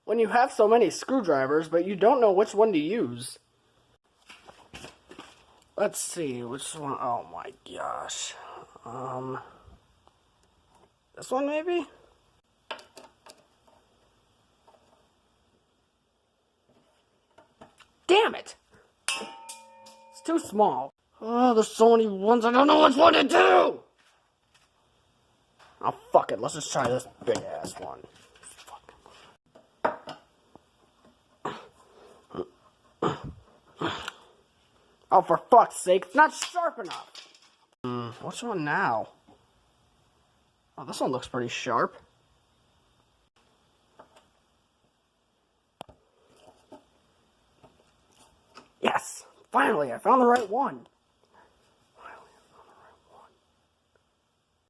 when you have so many screwdrivers, but you don't know which one to use. Let's see, which one? Oh my gosh. This one maybe? Damn it! It's too small. Oh, there's so many ones, I don't know which one to do! Oh, fuck it, let's just try this big-ass one. Oh, for fuck's sake, it's not sharp enough! Which one now? Oh, this one looks pretty sharp. Yes! Finally, I found the right one!